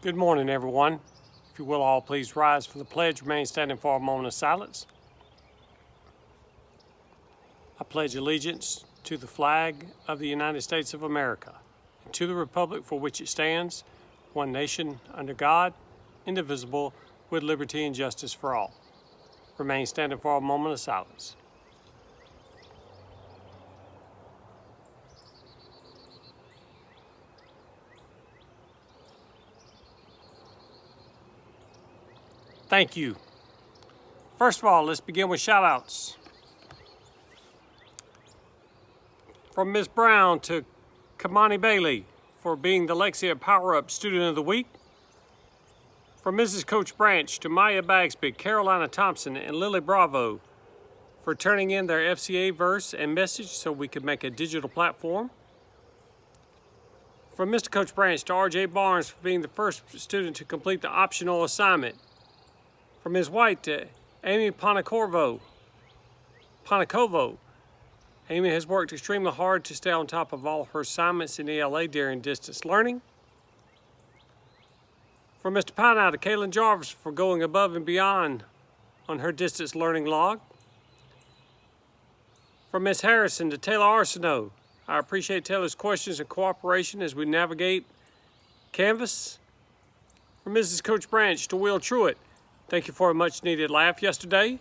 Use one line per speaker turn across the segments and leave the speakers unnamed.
Good morning, everyone. If you will all please rise for the pledge, remain standing for a moment of silence. I pledge allegiance to the flag of the United States of America and to the republic for which it stands, one nation under God, indivisible, with liberty and justice for all. Remain standing for a moment of silence. Thank you. First of all, let's begin with shout-outs. From Ms. Brown to Kamani Bailey for being the Lexia Power Up Student of the Week. From Mrs. Coach Branch to Maya Bagsby, Carolina Thompson, and Lily Bravo for turning in their FCA verse and message so we could make a digital platform. From Mr. Coach Branch to RJ Barnes for being the first student to complete the optional assignment. From Ms. White to Amy Panakovo. Amy has worked extremely hard to stay on top of all of her assignments in ELA during distance learning. From Mr. Pinow to Kaylin Jarvis for going above and beyond on her distance learning log. From Ms. Harrison to Taylor Arsenault, I appreciate Taylor's questions and cooperation as we navigate Canvas. From Mrs. Coach Branch to Will Truitt, thank you for a much needed laugh yesterday.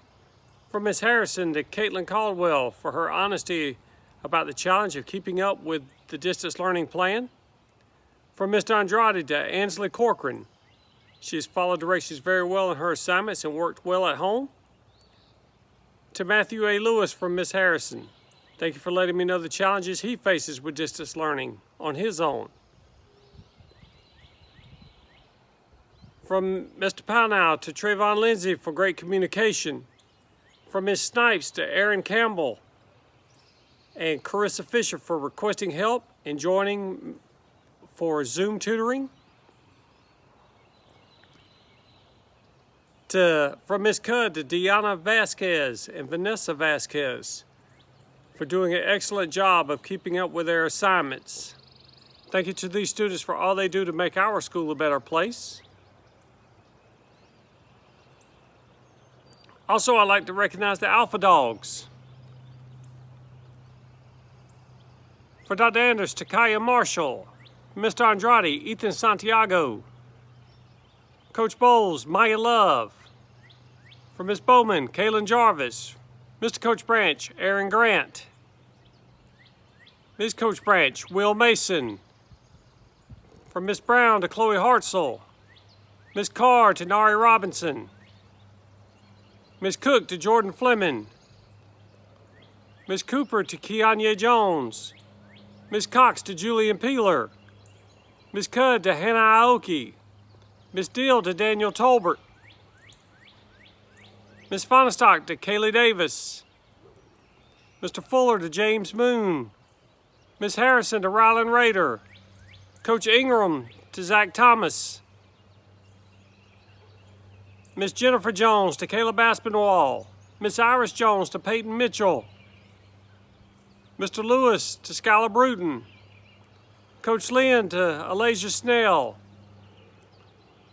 From Ms. Harrison to Caitlin Caldwell for her honesty about the challenge of keeping up with the distance learning plan. From Mr. Andrade to Ansley Corcoran, she has followed directions very well in her assignments and worked well at home. To Matthew A. Lewis from Ms. Harrison, thank you for letting me know the challenges he faces with distance learning on his own. From Mr. Pownell to Trayvon Lindsay for great communication. From Ms. Snipes to Aaron Campbell and Carissa Fisher for requesting help and joining for Zoom tutoring. From Ms. Cudd to Deanna Vasquez and Vanessa Vasquez for doing an excellent job of keeping up with their assignments. Thank you to these students for all they do to make our school a better place. Also, I'd like to recognize the Alpha Dogs. For Dr. Anders, Takaya Marshall, Mr. Andrade, Ethan Santiago, Coach Bowles, Maya Love. For Ms. Bowman, Kaylin Jarvis, Mr. Coach Branch, Aaron Grant, Ms. Coach Branch, Will Mason. From Ms. Brown to Chloe Hartzell, Ms. Carr to Nari Robinson, Ms. Cook to Jordan Fleming, Ms. Cooper to Keanya Jones, Ms. Cox to Julian Peeler, Ms. Cudd to Hannah Aoki, Ms. Deal to Daniel Tolbert, Ms. Fonestock to Kaylee Davis, Mr. Fuller to James Moon, Ms. Harrison to Rylan Rader, Coach Ingram to Zach Thomas, Miss Jennifer Jones to Caleb Aspinwall, Miss Iris Jones to Peyton Mitchell, Mr. Lewis to Skylar Bruton, Coach Lynn to Alasia Snell,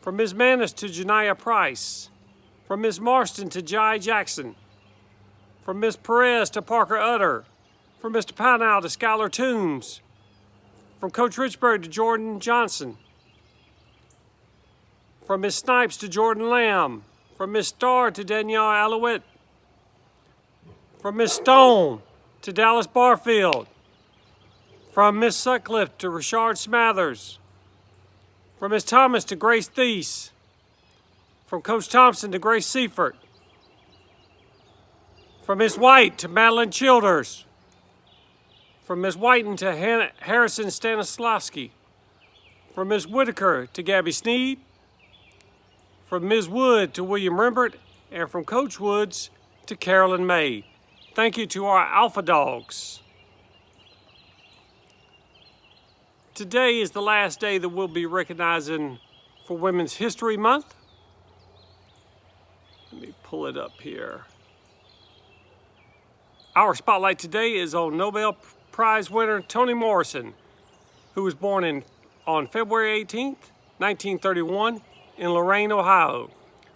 from Ms. Manis to Janiyah Price, from Ms. Marston to Jai Jackson, from Ms. Perez to Parker Utter, from Mr. Pinow to Skylar Toombs, from Coach Richburg to Jordan Johnson, from Ms. Snipes to Jordan Lamb, from Ms. Starr to Danielle Alouette, from Ms. Stone to Dallas Barfield, from Ms. Sutcliffe to Rashard Smathers, from Ms. Thomas to Grace Thies, from Coach Thompson to Grace Seifert, from Ms. White to Madeline Childers, from Ms. Whiten to Harrison Stanislavski, from Ms. Whitaker to Gabby Sneed, from Ms. Wood to William Rembert, and from Coach Woods to Carolyn May. Thank you to our Alpha Dogs. Today is the last day that we'll be recognizing for Women's History Month. Let me pull it up here. Our spotlight today is on Nobel Prize winner Toni Morrison, who was born on February 18th, 1931 in Lorain, Ohio.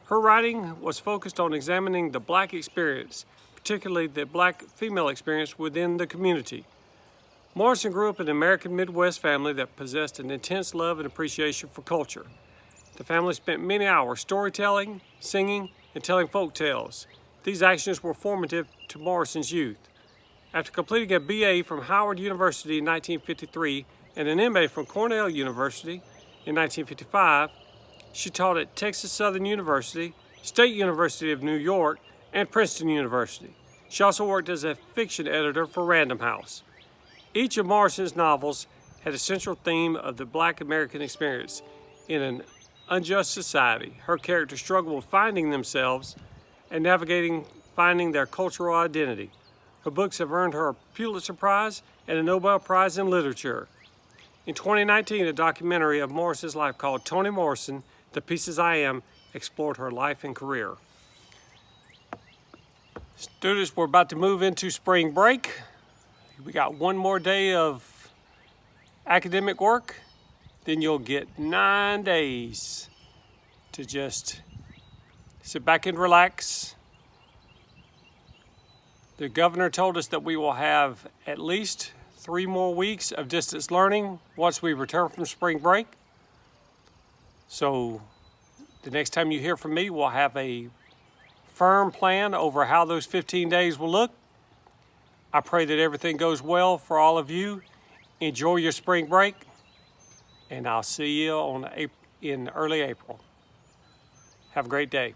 Her writing was focused on examining the black experience, particularly the black female experience within the community. Morrison grew up in an American Midwest family that possessed an intense love and appreciation for culture. The family spent many hours storytelling, singing, and telling folk tales. These actions were formative to Morrison's youth. After completing a BA from Howard University in 1953 and an MA from Cornell University in 1955, she taught at Texas Southern University, State University of New York, and Princeton University. She also worked as a fiction editor for Random House. Each of Morrison's novels had a central theme of the black American experience. In an unjust society, her characters struggle with finding themselves and finding their cultural identity. Her books have earned her a Pulitzer Prize and a Nobel Prize in Literature. In 2019, a documentary of Morrison's life called Toni Morrison, The Pieces I Am, explored her life and career. Students, we're about to move into spring break. We got one more day of academic work, then you'll get 9 days to just sit back and relax. The governor told us that we will have at least 3 more weeks of distance learning once we return from spring break. So the next time you hear from me, we'll have a firm plan over how those 15 days will look. I pray that everything goes well for all of you. Enjoy your spring break, and I'll see you in early April. Have a great day.